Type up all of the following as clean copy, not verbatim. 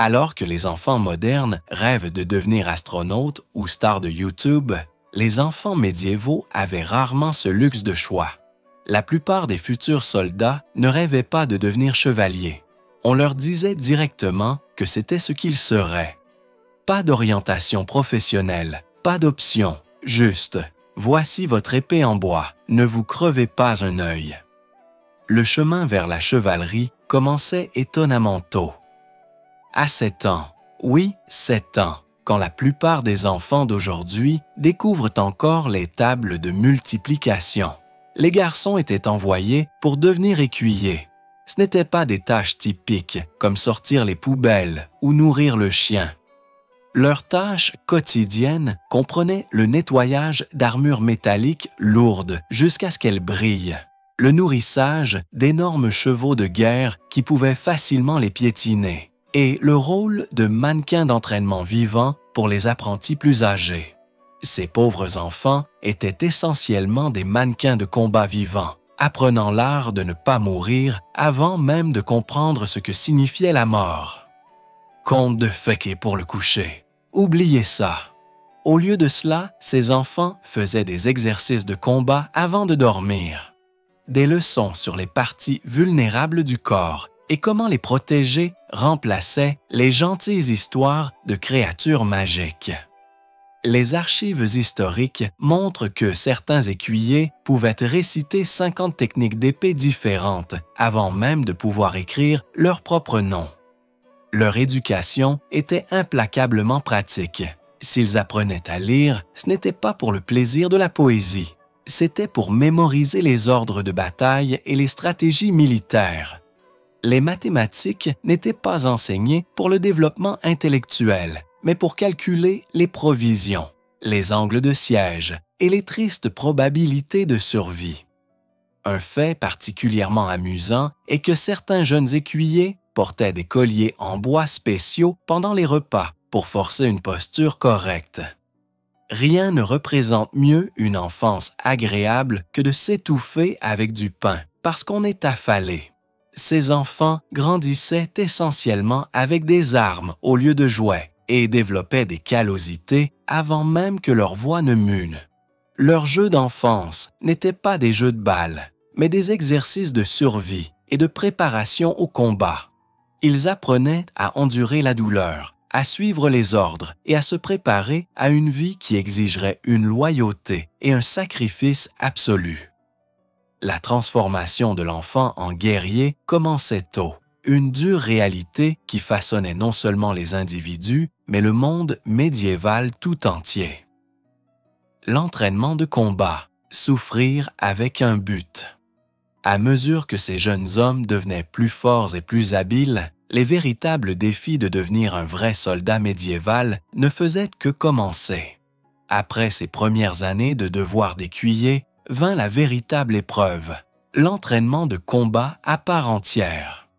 Alors que les enfants modernes rêvent de devenir astronautes ou stars de YouTube, les enfants médiévaux avaient rarement ce luxe de choix. La plupart des futurs soldats ne rêvaient pas de devenir chevaliers. On leur disait directement que c'était ce qu'ils seraient. Pas d'orientation professionnelle, pas d'option, juste « voici votre épée en bois, ne vous crevez pas un œil ». Le chemin vers la chevalerie commençait étonnamment tôt. À 7 ans, oui, 7 ans, quand la plupart des enfants d'aujourd'hui découvrent encore les tables de multiplication. Les garçons étaient envoyés pour devenir écuyers. Ce n'étaient pas des tâches typiques comme sortir les poubelles ou nourrir le chien. Leurs tâches quotidiennes comprenaient le nettoyage d'armures métalliques lourdes jusqu'à ce qu'elles brillent, le nourrissage d'énormes chevaux de guerre qui pouvaient facilement les piétiner, et le rôle de mannequin d'entraînement vivant pour les apprentis plus âgés. Ces pauvres enfants étaient essentiellement des mannequins de combat vivants, apprenant l'art de ne pas mourir avant même de comprendre ce que signifiait la mort. Conte de féqué pour le coucher. Oubliez ça. Au lieu de cela, ces enfants faisaient des exercices de combat avant de dormir. Des leçons sur les parties vulnérables du corps et comment les protéger remplaçaient les gentilles histoires de créatures magiques. Les archives historiques montrent que certains écuyers pouvaient réciter 50 techniques d'épée différentes avant même de pouvoir écrire leur propre nom. Leur éducation était implacablement pratique. S'ils apprenaient à lire, ce n'était pas pour le plaisir de la poésie. C'était pour mémoriser les ordres de bataille et les stratégies militaires. Les mathématiques n'étaient pas enseignées pour le développement intellectuel, mais pour calculer les provisions, les angles de siège et les tristes probabilités de survie. Un fait particulièrement amusant est que certains jeunes écuyers portaient des colliers en bois spéciaux pendant les repas pour forcer une posture correcte. Rien ne représente mieux une enfance agréable que de s'étouffer avec du pain parce qu'on est affalé. Ces enfants grandissaient essentiellement avec des armes au lieu de jouets et développaient des callosités avant même que leur voix ne mûne. Leurs jeux d'enfance n'étaient pas des jeux de balles, mais des exercices de survie et de préparation au combat. Ils apprenaient à endurer la douleur, à suivre les ordres et à se préparer à une vie qui exigerait une loyauté et un sacrifice absolu. La transformation de l'enfant en guerrier commençait tôt, une dure réalité qui façonnait non seulement les individus, mais le monde médiéval tout entier. L'entraînement de combat, souffrir avec un but. À mesure que ces jeunes hommes devenaient plus forts et plus habiles, les véritables défis de devenir un vrai soldat médiéval ne faisaient que commencer. Après ces premières années de devoir d'écuyer, vint la véritable épreuve, l'entraînement de combat à part entière.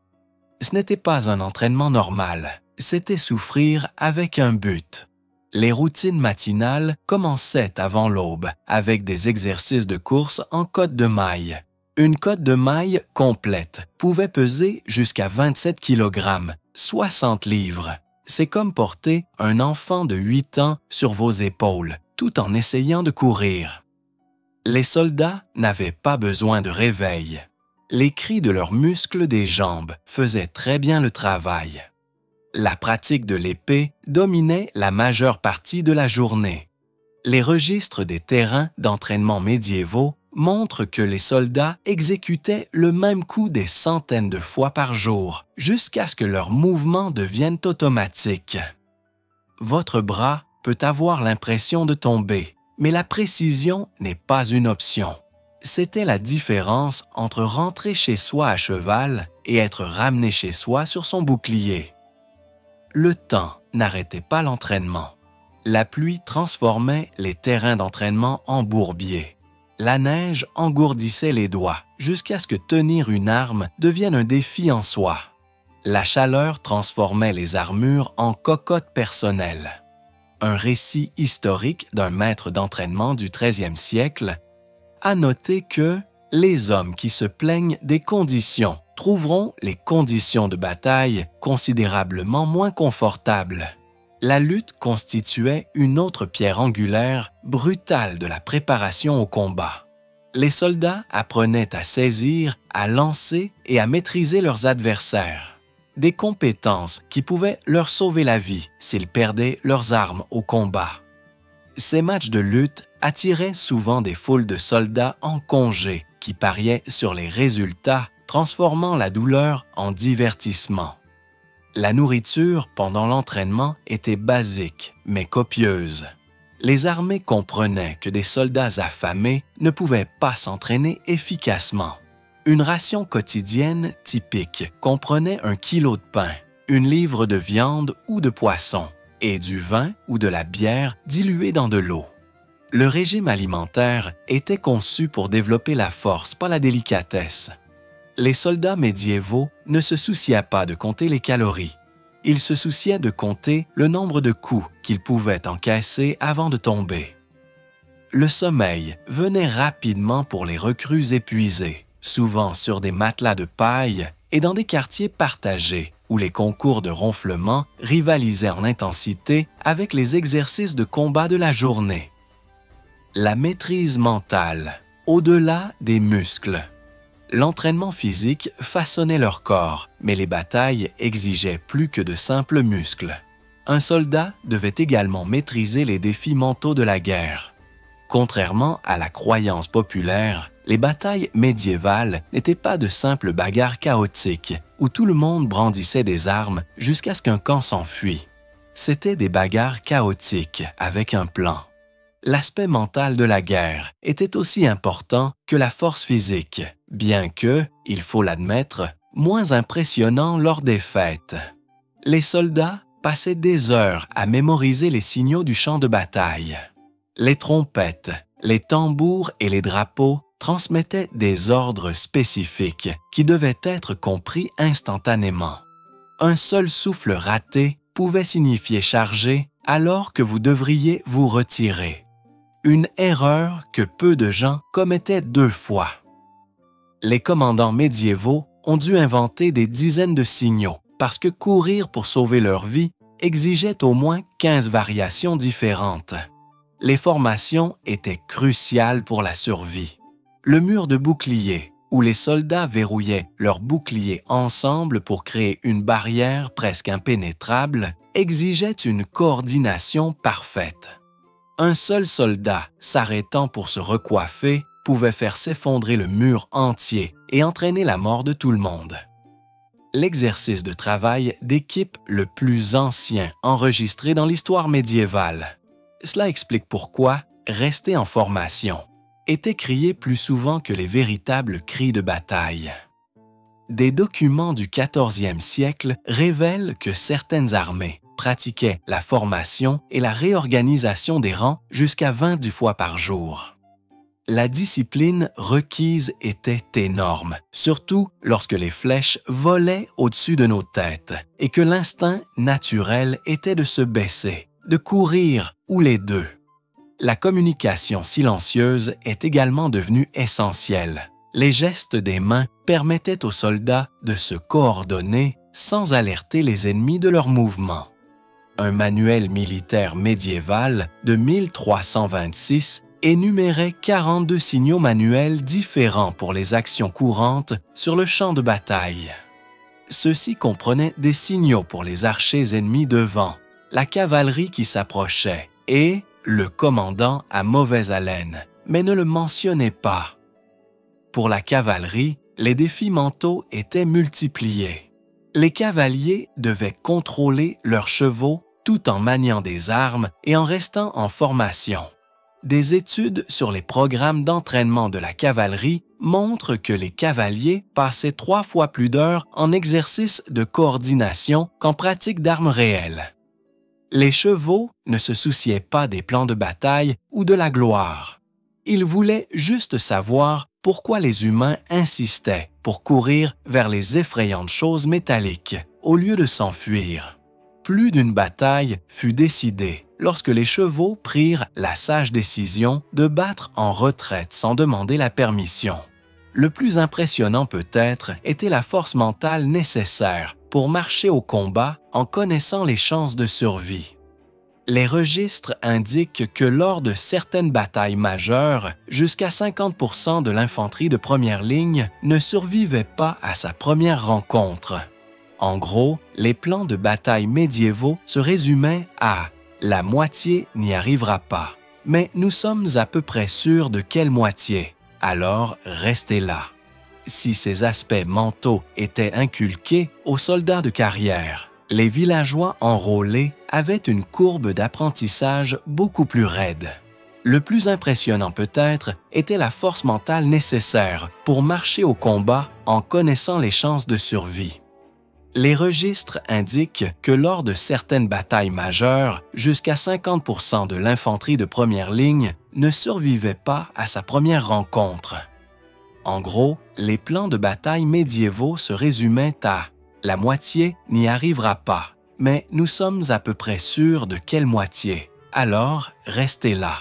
Ce n'était pas un entraînement normal, c'était souffrir avec un but. Les routines matinales commençaient avant l'aube avec des exercices de course en côte de maille. Une côte de maille complète pouvait peser jusqu'à 27 kg, 60 livres. C'est comme porter un enfant de 8 ans sur vos épaules, tout en essayant de courir. Les soldats n'avaient pas besoin de réveil. Les cris de leurs muscles des jambes faisaient très bien le travail. La pratique de l'épée dominait la majeure partie de la journée. Les registres des terrains d'entraînement médiévaux montrent que les soldats exécutaient le même coup des centaines de fois par jour, jusqu'à ce que leurs mouvements deviennent automatiques. Votre bras peut avoir l'impression de tomber, mais la précision n'est pas une option. C'était la différence entre rentrer chez soi à cheval et être ramené chez soi sur son bouclier. Le temps n'arrêtait pas l'entraînement. La pluie transformait les terrains d'entraînement en bourbiers. La neige engourdissait les doigts jusqu'à ce que tenir une arme devienne un défi en soi. La chaleur transformait les armures en cocottes personnelles. Un récit historique d'un maître d'entraînement du XIIIe siècle a noté que les hommes qui se plaignent des conditions trouveront les conditions de bataille considérablement moins confortables. La lutte constituait une autre pierre angulaire brutale de la préparation au combat. Les soldats apprenaient à saisir, à lancer et à maîtriser leurs adversaires. Des compétences qui pouvaient leur sauver la vie s'ils perdaient leurs armes au combat. Ces matchs de lutte attiraient souvent des foules de soldats en congé qui pariaient sur les résultats, transformant la douleur en divertissement. La nourriture pendant l'entraînement était basique, mais copieuse. Les armées comprenaient que des soldats affamés ne pouvaient pas s'entraîner efficacement. Une ration quotidienne typique comprenait 1 kilo de pain, 1 livre de viande ou de poisson, et du vin ou de la bière diluée dans de l'eau. Le régime alimentaire était conçu pour développer la force, pas la délicatesse. Les soldats médiévaux ne se souciaient pas de compter les calories. Ils se souciaient de compter le nombre de coups qu'ils pouvaient encaisser avant de tomber. Le sommeil venait rapidement pour les recrues épuisées, souvent sur des matelas de paille et dans des quartiers partagés où les concours de ronflement rivalisaient en intensité avec les exercices de combat de la journée. La maîtrise mentale, au-delà des muscles. L'entraînement physique façonnait leur corps, mais les batailles exigeaient plus que de simples muscles. Un soldat devait également maîtriser les défis mentaux de la guerre. Contrairement à la croyance populaire, les batailles médiévales n'étaient pas de simples bagarres chaotiques où tout le monde brandissait des armes jusqu'à ce qu'un camp s'enfuit. C'étaient des bagarres chaotiques avec un plan. L'aspect mental de la guerre était aussi important que la force physique, bien que, il faut l'admettre, moins impressionnant lors des fêtes. Les soldats passaient des heures à mémoriser les signaux du champ de bataille. Les trompettes, les tambours et les drapeaux transmettaient des ordres spécifiques qui devaient être compris instantanément. Un seul souffle raté pouvait signifier charger alors que vous devriez vous retirer. Une erreur que peu de gens commettaient 2 fois. Les commandants médiévaux ont dû inventer des dizaines de signaux parce que courir pour sauver leur vie exigeait au moins 15 variations différentes. Les formations étaient cruciales pour la survie. Le mur de bouclier, où les soldats verrouillaient leurs boucliers ensemble pour créer une barrière presque impénétrable, exigeait une coordination parfaite. Un seul soldat, s'arrêtant pour se recoiffer, pouvait faire s'effondrer le mur entier et entraîner la mort de tout le monde. L'exercice de travail d'équipe le plus ancien enregistré dans l'histoire médiévale. Cela explique pourquoi rester en formation était crié plus souvent que les véritables cris de bataille. Des documents du 14e siècle révèlent que certaines armées pratiquaient la formation et la réorganisation des rangs jusqu'à 20 fois par jour. La discipline requise était énorme, surtout lorsque les flèches volaient au-dessus de nos têtes et que l'instinct naturel était de se baisser, de courir ou les deux. La communication silencieuse est également devenue essentielle. Les gestes des mains permettaient aux soldats de se coordonner sans alerter les ennemis de leurs mouvements. Un manuel militaire médiéval de 1326 énumérait 42 signaux manuels différents pour les actions courantes sur le champ de bataille. Ceux-ci comprenaient des signaux pour les archers ennemis devant, la cavalerie qui s'approchait et le commandant à mauvaise haleine, mais ne le mentionnait pas. Pour la cavalerie, les défis mentaux étaient multipliés. Les cavaliers devaient contrôler leurs chevaux tout en maniant des armes et en restant en formation. Des études sur les programmes d'entraînement de la cavalerie montrent que les cavaliers passaient 3 fois plus d'heures en exercice de coordination qu'en pratique d'armes réelles. Les chevaux ne se souciaient pas des plans de bataille ou de la gloire. Ils voulaient juste savoir pourquoi les humains insistaient pour courir vers les effrayantes choses métalliques au lieu de s'enfuir. Plus d'une bataille fut décidée lorsque les chevaux prirent la sage décision de battre en retraite sans demander la permission. Le plus impressionnant peut-être était la force mentale nécessaire pour marcher au combat en connaissant les chances de survie. Les registres indiquent que lors de certaines batailles majeures, jusqu'à 50% de l'infanterie de première ligne ne survivait pas à sa première rencontre. En gros, les plans de bataille médiévaux se résumaient à « la moitié n'y arrivera pas ». Mais nous sommes à peu près sûrs de quelle moitié, alors restez là. Si ces aspects mentaux étaient inculqués aux soldats de carrière, les villageois enrôlés avaient une courbe d'apprentissage beaucoup plus raide. Le plus impressionnant peut-être était la force mentale nécessaire pour marcher au combat en connaissant les chances de survie. Les registres indiquent que lors de certaines batailles majeures, jusqu'à 50% de l'infanterie de première ligne ne survivait pas à sa première rencontre. En gros, les plans de bataille médiévaux se résumaient à « la moitié n'y arrivera pas, mais nous sommes à peu près sûrs de quelle moitié, alors restez là ».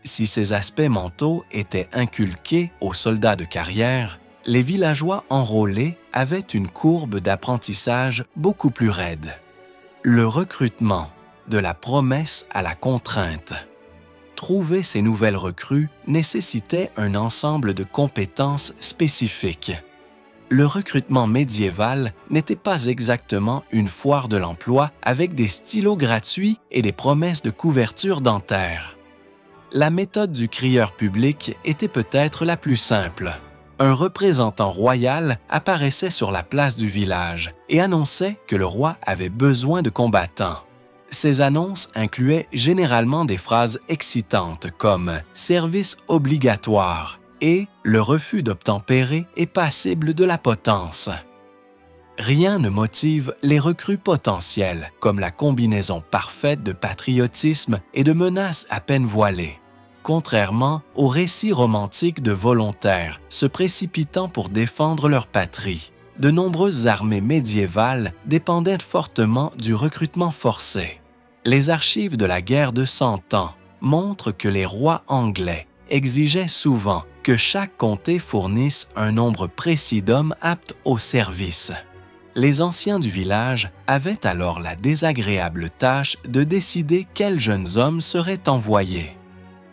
Si ces aspects mentaux étaient inculqués aux soldats de carrière, les villageois enrôlés avaient une courbe d'apprentissage beaucoup plus raide. Le recrutement, de la promesse à la contrainte. Trouver ces nouvelles recrues nécessitait un ensemble de compétences spécifiques. Le recrutement médiéval n'était pas exactement une foire de l'emploi avec des stylos gratuits et des promesses de couverture dentaire. La méthode du crieur public était peut-être la plus simple. Un représentant royal apparaissait sur la place du village et annonçait que le roi avait besoin de combattants. Ces annonces incluaient généralement des phrases excitantes comme « service obligatoire » et « le refus d'obtempérer est passible de la potence ». Rien ne motive les recrues potentielles comme la combinaison parfaite de patriotisme et de menaces à peine voilées. Contrairement aux récits romantiques de volontaires se précipitant pour défendre leur patrie, de nombreuses armées médiévales dépendaient fortement du recrutement forcé. Les archives de la guerre de Cent Ans montrent que les rois anglais exigeaient souvent que chaque comté fournisse un nombre précis d'hommes aptes au service. Les anciens du village avaient alors la désagréable tâche de décider quels jeunes hommes seraient envoyés.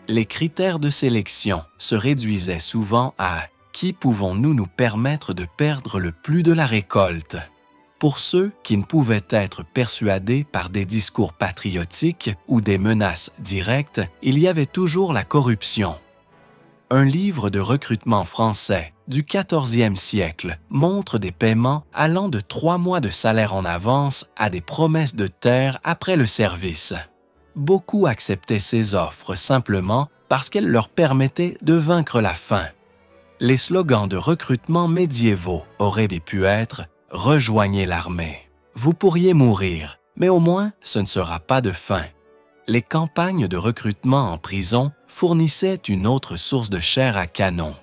Les critères de sélection se réduisaient souvent à « qui pouvons-nous nous permettre de perdre le plus de la récolte ?» Pour ceux qui ne pouvaient être persuadés par des discours patriotiques ou des menaces directes, il y avait toujours la corruption. Un livre de recrutement français du 14e siècle montre des paiements allant de 3 mois de salaire en avance à des promesses de terre après le service. Beaucoup acceptaient ces offres simplement parce qu'elles leur permettaient de vaincre la faim. Les slogans de recrutement médiévaux auraient pu être « Rejoignez l'armée ». Vous pourriez mourir, mais au moins ce ne sera pas de faim. Les campagnes de recrutement en prison fournissaient une autre source de chair à canon.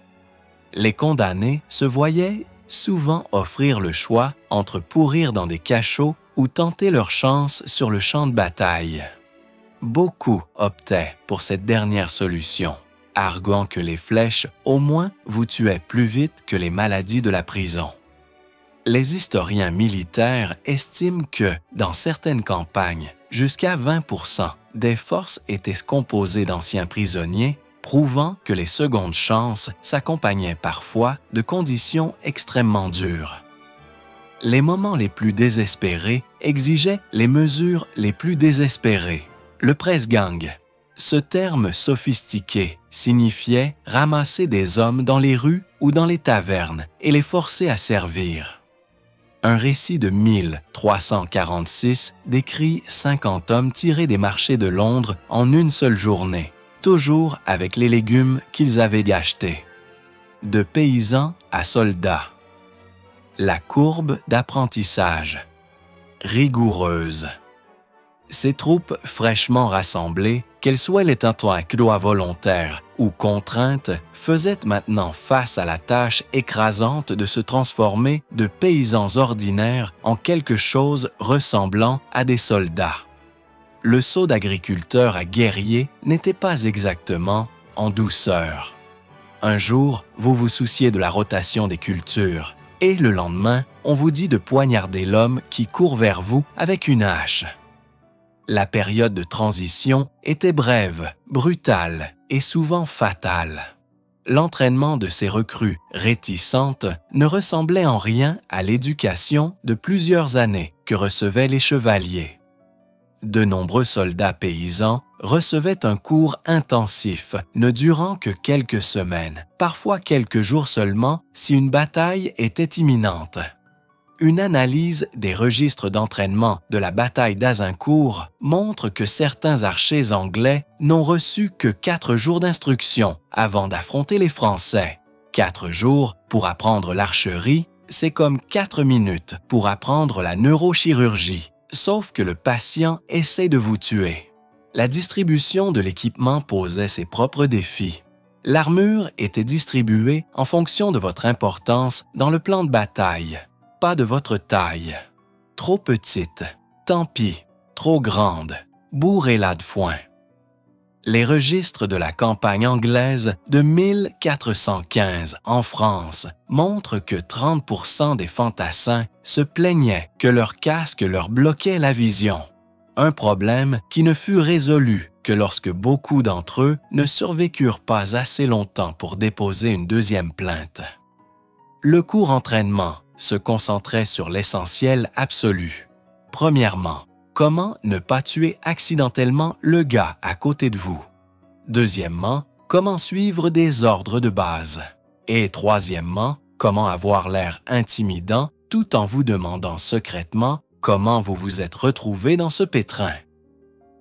Les condamnés se voyaient souvent offrir le choix entre pourrir dans des cachots ou tenter leur chance sur le champ de bataille. Beaucoup optaient pour cette dernière solution, arguant que les flèches au moins vous tuaient plus vite que les maladies de la prison. Les historiens militaires estiment que, dans certaines campagnes, jusqu'à 20% des forces étaient composées d'anciens prisonniers, prouvant que les secondes chances s'accompagnaient parfois de conditions extrêmement dures. Les moments les plus désespérés exigeaient les mesures les plus désespérées. Le presse-gang. Ce terme sophistiqué signifiait ramasser des hommes dans les rues ou dans les tavernes et les forcer à servir. Un récit de 1346 décrit 50 hommes tirés des marchés de Londres en une seule journée, toujours avec les légumes qu'ils avaient achetés. De paysans à soldats. La courbe d'apprentissage. Rigoureuse. Ces troupes fraîchement rassemblées, qu'elles soient les tentacles volontaires ou contraintes, faisaient maintenant face à la tâche écrasante de se transformer de paysans ordinaires en quelque chose ressemblant à des soldats. Le saut d'agriculteur à guerrier n'était pas exactement en douceur. Un jour, vous vous souciez de la rotation des cultures et le lendemain, on vous dit de poignarder l'homme qui court vers vous avec une hache. La période de transition était brève, brutale et souvent fatale. L'entraînement de ces recrues réticentes ne ressemblait en rien à l'éducation de plusieurs années que recevaient les chevaliers. De nombreux soldats paysans recevaient un cours intensif ne durant que quelques semaines, parfois quelques jours seulement si une bataille était imminente. Une analyse des registres d'entraînement de la bataille d'Azincourt montre que certains archers anglais n'ont reçu que 4 jours d'instruction avant d'affronter les Français. 4 jours pour apprendre l'archerie, c'est comme 4 minutes pour apprendre la neurochirurgie, sauf que le patient essaie de vous tuer. La distribution de l'équipement posait ses propres défis. L'armure était distribuée en fonction de votre importance dans le plan de bataille. Pas de votre taille. Trop petite, tant pis. Trop grande, bourrez-la de foin. Les registres de la campagne anglaise de 1415 en France montrent que 30% des fantassins se plaignaient que leur casque leur bloquait la vision. Un problème qui ne fut résolu que lorsque beaucoup d'entre eux ne survécurent pas assez longtemps pour déposer une deuxième plainte. Le court entraînement se concentrait sur l'essentiel absolu. Premièrement, comment ne pas tuer accidentellement le gars à côté de vous. Deuxièmement, comment suivre des ordres de base. Et troisièmement, comment avoir l'air intimidant tout en vous demandant secrètement comment vous vous êtes retrouvé dans ce pétrin.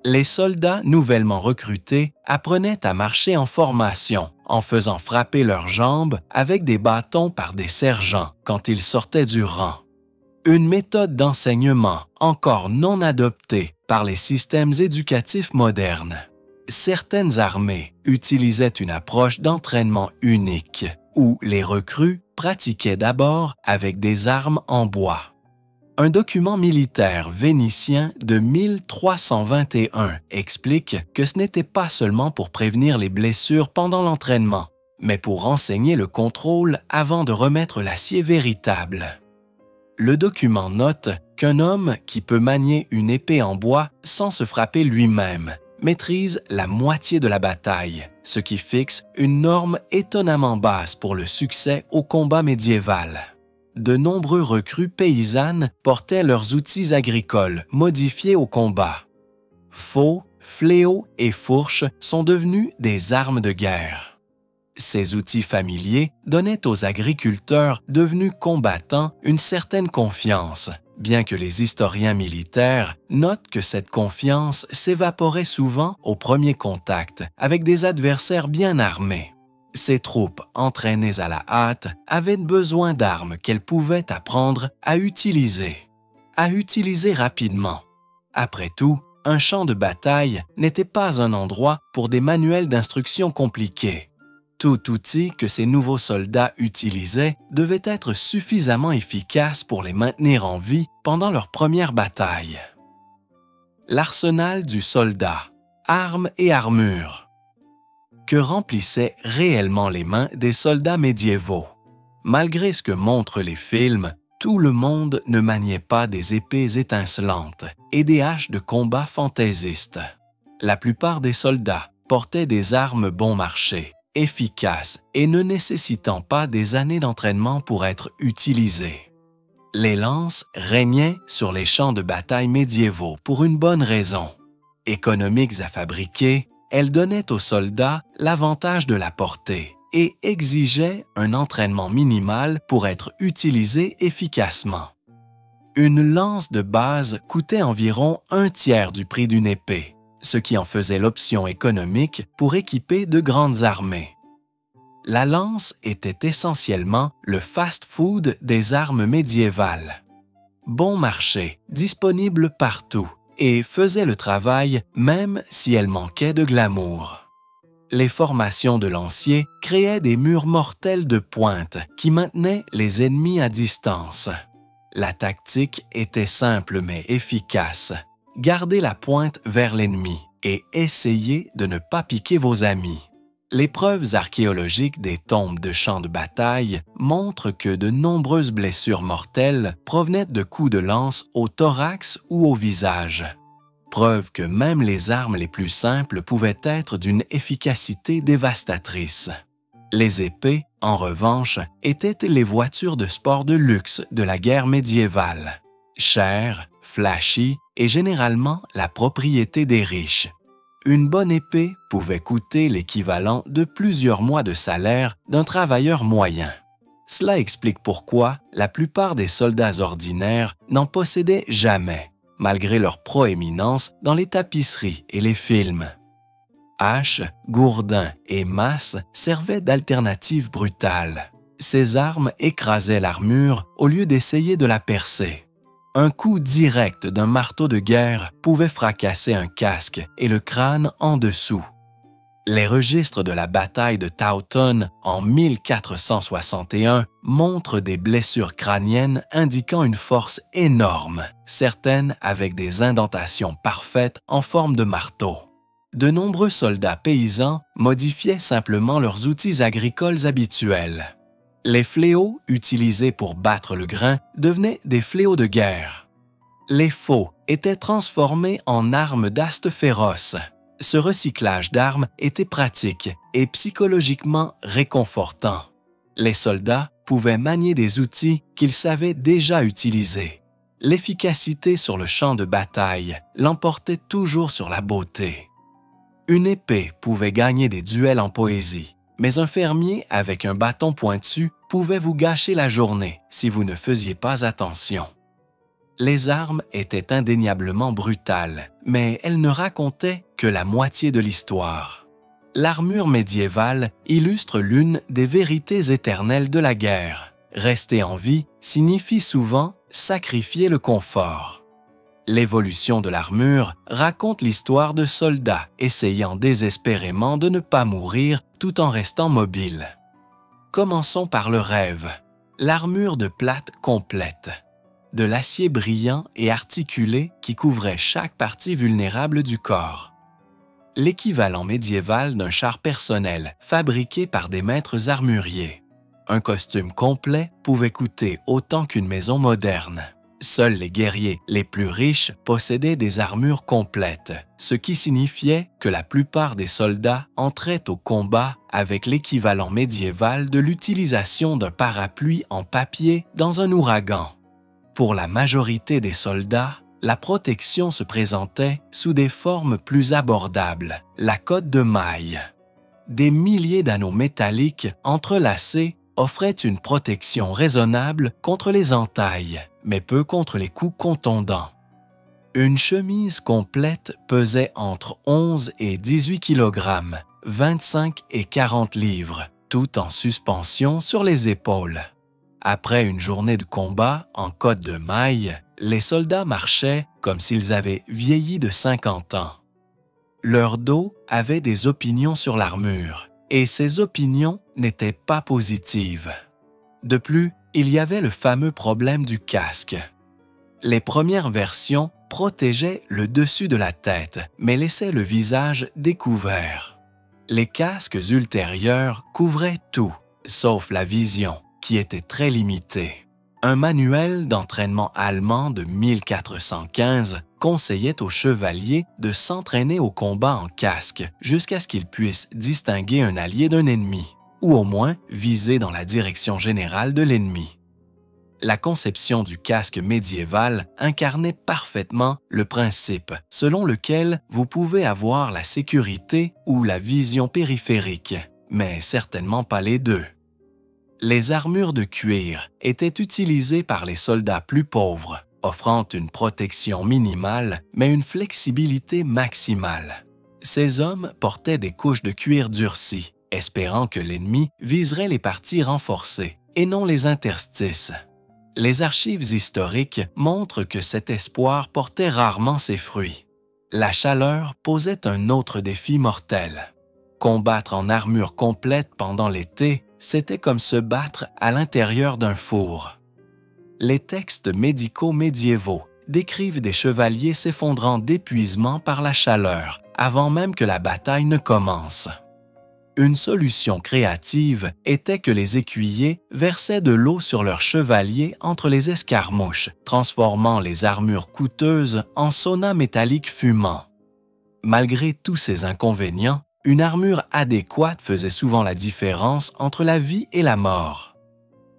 Les soldats nouvellement recrutés apprenaient à marcher en formation, en faisant frapper leurs jambes avec des bâtons par des sergents quand ils sortaient du rang. Une méthode d'enseignement encore non adoptée par les systèmes éducatifs modernes. Certaines armées utilisaient une approche d'entraînement unique, où les recrues pratiquaient d'abord avec des armes en bois. Un document militaire vénitien de 1321 explique que ce n'était pas seulement pour prévenir les blessures pendant l'entraînement, mais pour enseigner le contrôle avant de remettre l'acier véritable. Le document note qu'un homme qui peut manier une épée en bois sans se frapper lui-même maîtrise la moitié de la bataille, ce qui fixe une norme étonnamment basse pour le succès au combat médiéval. De nombreux recrues paysannes portaient leurs outils agricoles modifiés au combat. Faux, fléaux et fourches sont devenus des armes de guerre. Ces outils familiers donnaient aux agriculteurs devenus combattants une certaine confiance, bien que les historiens militaires notent que cette confiance s'évaporait souvent au premier contact avec des adversaires bien armés. Ces troupes entraînées à la hâte avaient besoin d'armes qu'elles pouvaient apprendre à utiliser rapidement. Après tout, un champ de bataille n'était pas un endroit pour des manuels d'instruction compliqués. Tout outil que ces nouveaux soldats utilisaient devait être suffisamment efficace pour les maintenir en vie pendant leur première bataille. L'arsenal du soldat, armes et armures. Que remplissaient réellement les mains des soldats médiévaux? Malgré ce que montrent les films, tout le monde ne maniait pas des épées étincelantes et des haches de combat fantaisistes. La plupart des soldats portaient des armes bon marché, efficaces et ne nécessitant pas des années d'entraînement pour être utilisées. Les lances régnaient sur les champs de bataille médiévaux pour une bonne raison. Économiques à fabriquer, elles donnaient aux soldats l'avantage de la portée et exigeaient un entraînement minimal pour être utilisées efficacement. Une lance de base coûtait environ 1/3 du prix d'une épée, ce qui en faisait l'option économique pour équiper de grandes armées. La lance était essentiellement le fast-food des armes médiévales. Bon marché, disponible partout, et faisait le travail même si elle manquait de glamour. Les formations de lanciers créaient des murs mortels de pointe qui maintenaient les ennemis à distance. La tactique était simple mais efficace. Gardez la pointe vers l'ennemi et essayez de ne pas piquer vos amis. Les preuves archéologiques des tombes de champs de bataille montrent que de nombreuses blessures mortelles provenaient de coups de lance au thorax ou au visage. Preuve que même les armes les plus simples pouvaient être d'une efficacité dévastatrice. Les épées, en revanche, étaient les voitures de sport de luxe de la guerre médiévale. Chères, flashy et généralement la propriété des riches. Une bonne épée pouvait coûter l'équivalent de plusieurs mois de salaire d'un travailleur moyen. Cela explique pourquoi la plupart des soldats ordinaires n'en possédaient jamais, malgré leur proéminence dans les tapisseries et les films. Haches, gourdins et masses servaient d'alternatives brutales. Ces armes écrasaient l'armure au lieu d'essayer de la percer. Un coup direct d'un marteau de guerre pouvait fracasser un casque et le crâne en dessous. Les registres de la bataille de Towton en 1461 montrent des blessures crâniennes indiquant une force énorme, certaines avec des indentations parfaites en forme de marteau. De nombreux soldats paysans modifiaient simplement leurs outils agricoles habituels. Les fléaux utilisés pour battre le grain devenaient des fléaux de guerre. Les faux étaient transformés en armes d'astes féroces. Ce recyclage d'armes était pratique et psychologiquement réconfortant. Les soldats pouvaient manier des outils qu'ils savaient déjà utiliser. L'efficacité sur le champ de bataille l'emportait toujours sur la beauté. Une épée pouvait gagner des duels en poésie, mais un fermier avec un bâton pointu pouvait vous gâcher la journée si vous ne faisiez pas attention. Les armes étaient indéniablement brutales, mais elles ne racontaient que la moitié de l'histoire. L'armure médiévale illustre l'une des vérités éternelles de la guerre. Rester en vie signifie souvent sacrifier le confort. L'évolution de l'armure raconte l'histoire de soldats essayant désespérément de ne pas mourir tout en restant mobiles. Commençons par le rêve, l'armure de plate complète. De l'acier brillant et articulé qui couvrait chaque partie vulnérable du corps. L'équivalent médiéval d'un char personnel fabriqué par des maîtres armuriers. Un costume complet pouvait coûter autant qu'une maison moderne. Seuls les guerriers les plus riches possédaient des armures complètes, ce qui signifiait que la plupart des soldats entraient au combat avec l'équivalent médiéval de l'utilisation d'un parapluie en papier dans un ouragan. Pour la majorité des soldats, la protection se présentait sous des formes plus abordables, la cotte de maille. Des milliers d'anneaux métalliques entrelacés offraient une protection raisonnable contre les entailles, mais peu contre les coups contondants. Une chemise complète pesait entre 11 et 18 kg, 25 et 40 livres, tout en suspension sur les épaules. Après une journée de combat en cotte de maille, les soldats marchaient comme s'ils avaient vieilli de 50 ans. Leur dos avait des opinions sur l'armure, et ces opinions n'étaient pas positives. De plus, il y avait le fameux problème du casque. Les premières versions protégeaient le dessus de la tête, mais laissaient le visage découvert. Les casques ultérieurs couvraient tout, sauf la vision, qui était très limitée. Un manuel d'entraînement allemand de 1415 conseillait aux chevaliers de s'entraîner au combat en casque jusqu'à ce qu'ils puissent distinguer un allié d'un ennemi, ou au moins viser dans la direction générale de l'ennemi. La conception du casque médiéval incarnait parfaitement le principe selon lequel vous pouvez avoir la sécurité ou la vision périphérique, mais certainement pas les deux. Les armures de cuir étaient utilisées par les soldats plus pauvres, offrant une protection minimale mais une flexibilité maximale. Ces hommes portaient des couches de cuir durci, espérant que l'ennemi viserait les parties renforcées et non les interstices. Les archives historiques montrent que cet espoir portait rarement ses fruits. La chaleur posait un autre défi mortel. Combattre en armure complète pendant l'été, c'était comme se battre à l'intérieur d'un four. Les textes médicaux médiévaux décrivent des chevaliers s'effondrant d'épuisement par la chaleur, avant même que la bataille ne commence. Une solution créative était que les écuyers versaient de l'eau sur leurs chevaliers entre les escarmouches, transformant les armures coûteuses en saunas métalliques fumants. Malgré tous ces inconvénients, une armure adéquate faisait souvent la différence entre la vie et la mort.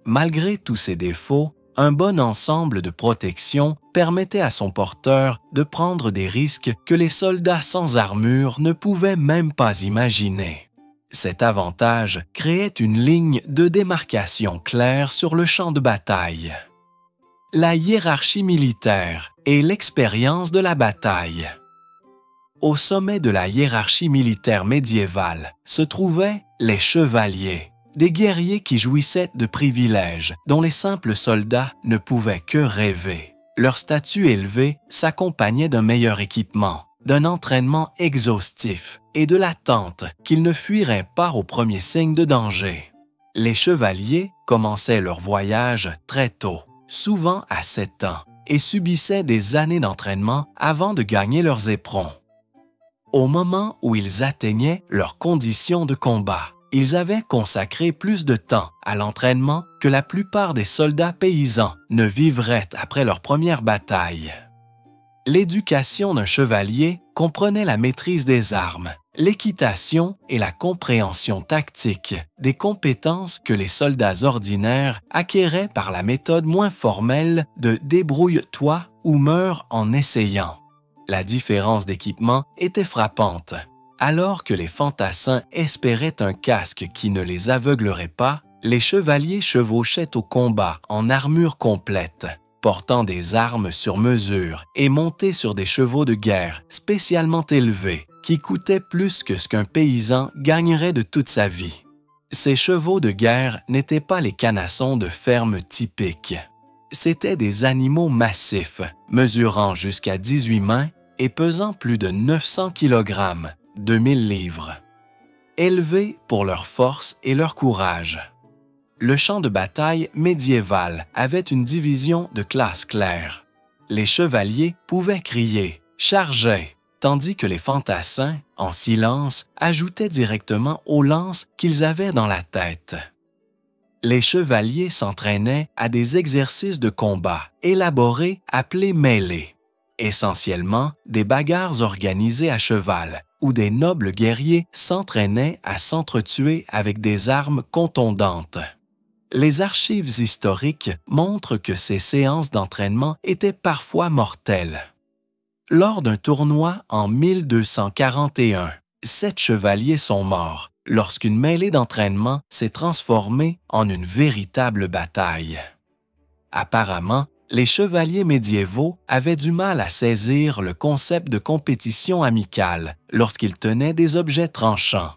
Malgré tous ces défauts, un bon ensemble de protection permettait à son porteur de prendre des risques que les soldats sans armure ne pouvaient même pas imaginer. Cet avantage créait une ligne de démarcation claire sur le champ de bataille. La hiérarchie militaire et l'expérience de la bataille. Au sommet de la hiérarchie militaire médiévale se trouvaient les chevaliers, des guerriers qui jouissaient de privilèges dont les simples soldats ne pouvaient que rêver. Leur statut élevé s'accompagnait d'un meilleur équipement, d'un entraînement exhaustif et de l'attente qu'ils ne fuiraient pas au premier signe de danger. Les chevaliers commençaient leur voyage très tôt, souvent à 7 ans, et subissaient des années d'entraînement avant de gagner leurs éperons. Au moment où ils atteignaient leurs conditions de combat, ils avaient consacré plus de temps à l'entraînement que la plupart des soldats paysans ne vivraient après leur première bataille. L'éducation d'un chevalier comprenait la maîtrise des armes, l'équitation et la compréhension tactique, des compétences que les soldats ordinaires acquéraient par la méthode moins formelle de « débrouille-toi ou meurs en essayant ». La différence d'équipement était frappante. Alors que les fantassins espéraient un casque qui ne les aveuglerait pas, les chevaliers chevauchaient au combat en armure complète, portant des armes sur mesure et montés sur des chevaux de guerre spécialement élevés, qui coûtaient plus que ce qu'un paysan gagnerait de toute sa vie. Ces chevaux de guerre n'étaient pas les canassons de ferme typiques. C'étaient des animaux massifs, mesurant jusqu'à 18 mains et pesant plus de 900 kg, 2000 livres. Élevés pour leur force et leur courage. Le champ de bataille médiéval avait une division de classes claires. Les chevaliers pouvaient crier « chargez », tandis que les fantassins, en silence, ajoutaient directement aux lances qu'ils avaient dans la tête. Les chevaliers s'entraînaient à des exercices de combat élaborés appelés mêlées, essentiellement des bagarres organisées à cheval, où des nobles guerriers s'entraînaient à s'entretuer avec des armes contondantes. Les archives historiques montrent que ces séances d'entraînement étaient parfois mortelles. Lors d'un tournoi en 1241, 7 chevaliers sont morts lorsqu'une mêlée d'entraînement s'est transformée en une véritable bataille. Apparemment, les chevaliers médiévaux avaient du mal à saisir le concept de compétition amicale lorsqu'ils tenaient des objets tranchants.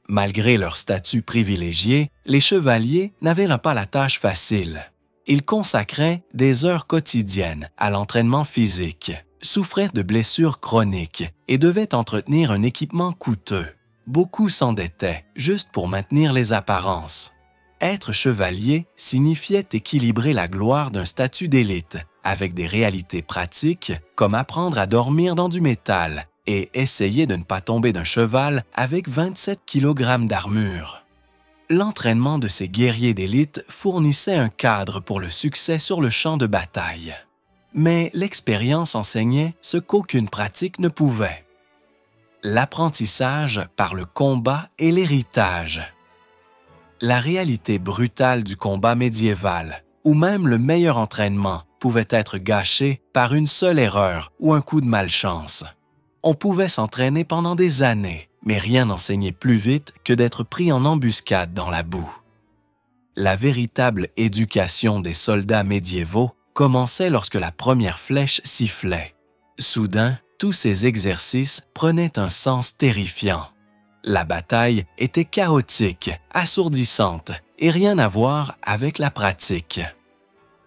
Malgré leur statut privilégié, les chevaliers n'avaient pas la tâche facile. Ils consacraient des heures quotidiennes à l'entraînement physique, souffraient de blessures chroniques et devaient entretenir un équipement coûteux. Beaucoup s'endettaient juste pour maintenir les apparences. Être chevalier signifiait équilibrer la gloire d'un statut d'élite avec des réalités pratiques comme apprendre à dormir dans du métal et essayer de ne pas tomber d'un cheval avec 27 kg d'armure. L'entraînement de ces guerriers d'élite fournissait un cadre pour le succès sur le champ de bataille. Mais l'expérience enseignait ce qu'aucune pratique ne pouvait. L'apprentissage par le combat et l'héritage. La réalité brutale du combat médiéval, où même le meilleur entraînement pouvait être gâché par une seule erreur ou un coup de malchance. On pouvait s'entraîner pendant des années, mais rien n'enseignait plus vite que d'être pris en embuscade dans la boue. La véritable éducation des soldats médiévaux commençait lorsque la première flèche sifflait. Soudain, tous ces exercices prenaient un sens terrifiant. La bataille était chaotique, assourdissante et rien à voir avec la pratique.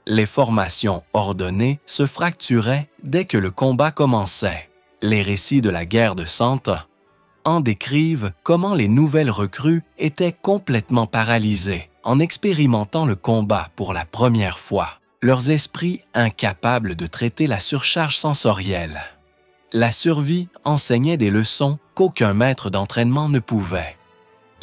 Les formations ordonnées se fracturaient dès que le combat commençait. Les récits de la guerre de Cent Ans en décrivent comment les nouvelles recrues étaient complètement paralysées en expérimentant le combat pour la première fois, leurs esprits incapables de traiter la surcharge sensorielle. La survie enseignait des leçons qu'aucun maître d'entraînement ne pouvait.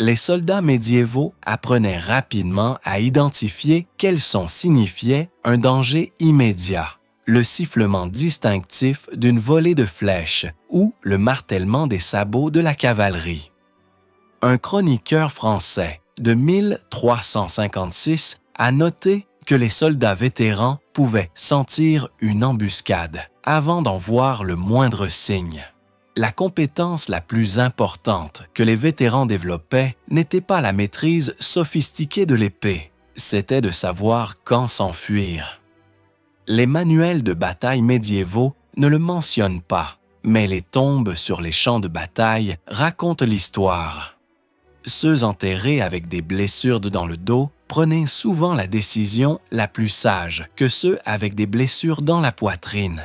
Les soldats médiévaux apprenaient rapidement à identifier quel son signifiait un danger immédiat, le sifflement distinctif d'une volée de flèches ou le martèlement des sabots de la cavalerie. Un chroniqueur français de 1356 a noté que les soldats vétérans pouvaient sentir une embuscade avant d'en voir le moindre signe. La compétence la plus importante que les vétérans développaient n'était pas la maîtrise sophistiquée de l'épée, c'était de savoir quand s'enfuir. Les manuels de bataille médiévaux ne le mentionnent pas, mais les tombes sur les champs de bataille racontent l'histoire. Ceux enterrés avec des blessures dans le dos prenaient souvent la décision la plus sage que ceux avec des blessures dans la poitrine.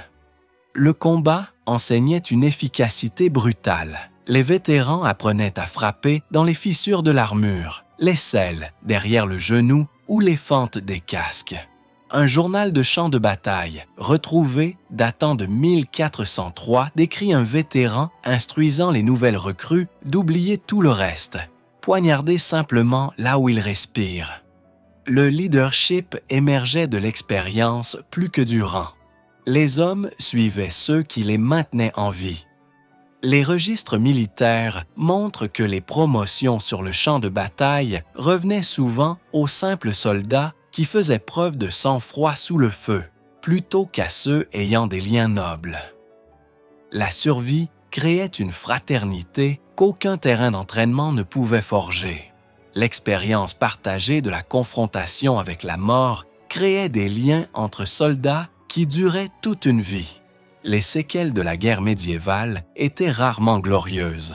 Le combat enseignait une efficacité brutale. Les vétérans apprenaient à frapper dans les fissures de l'armure, les selles derrière le genou ou les fentes des casques. Un journal de champ de bataille, retrouvé datant de 1403, décrit un vétéran instruisant les nouvelles recrues d'oublier tout le reste, poignarder simplement là où ils respirent. Le leadership émergeait de l'expérience plus que du rang. Les hommes suivaient ceux qui les maintenaient en vie. Les registres militaires montrent que les promotions sur le champ de bataille revenaient souvent aux simples soldats qui faisaient preuve de sang-froid sous le feu, plutôt qu'à ceux ayant des liens nobles. La survie créait une fraternité qu'aucun terrain d'entraînement ne pouvait forger. L'expérience partagée de la confrontation avec la mort créait des liens entre soldats qui duraient toute une vie. Les séquelles de la guerre médiévale étaient rarement glorieuses.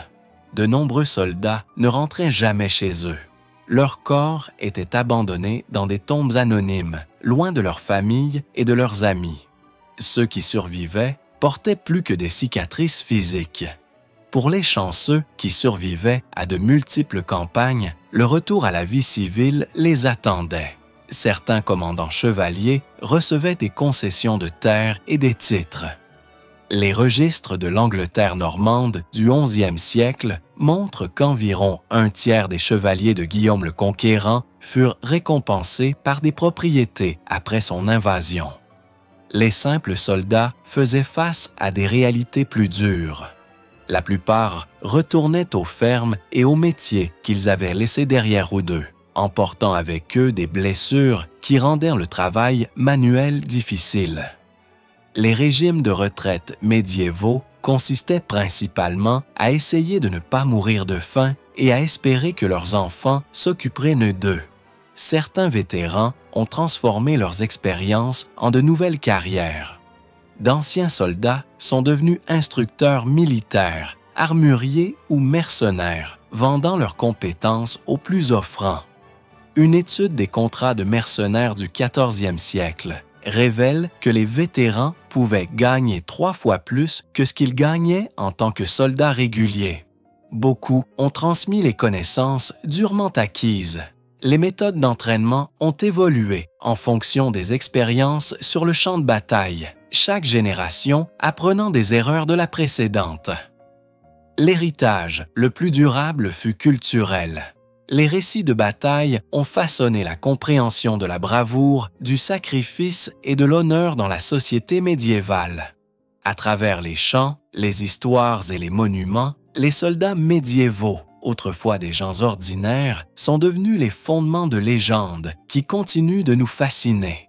De nombreux soldats ne rentraient jamais chez eux. Leurs corps étaient abandonnés dans des tombes anonymes, loin de leurs familles et de leurs amis. Ceux qui survivaient portaient plus que des cicatrices physiques. Pour les chanceux qui survivaient à de multiples campagnes, le retour à la vie civile les attendait. Certains commandants chevaliers recevaient des concessions de terre et des titres. Les registres de l'Angleterre normande du XIe siècle montrent qu'environ un tiers des chevaliers de Guillaume le Conquérant furent récompensés par des propriétés après son invasion. Les simples soldats faisaient face à des réalités plus dures. La plupart retournaient aux fermes et aux métiers qu'ils avaient laissés derrière d'eux, emportant avec eux des blessures qui rendaient le travail manuel difficile. Les régimes de retraite médiévaux consistaient principalement à essayer de ne pas mourir de faim et à espérer que leurs enfants s'occuperaient d'eux. Certains vétérans ont transformé leurs expériences en de nouvelles carrières. D'anciens soldats sont devenus instructeurs militaires, armuriers ou mercenaires, vendant leurs compétences aux plus offrants. Une étude des contrats de mercenaires du 14e siècle révèle que les vétérans pouvaient gagner 3 fois plus que ce qu'ils gagnaient en tant que soldats réguliers. Beaucoup ont transmis les connaissances durement acquises. Les méthodes d'entraînement ont évolué en fonction des expériences sur le champ de bataille, chaque génération apprenant des erreurs de la précédente. L'héritage le plus durable fut culturel. Les récits de bataille ont façonné la compréhension de la bravoure, du sacrifice et de l'honneur dans la société médiévale. À travers les chants, les histoires et les monuments, les soldats médiévaux, autrefois des gens ordinaires, sont devenus les fondements de légendes qui continuent de nous fasciner.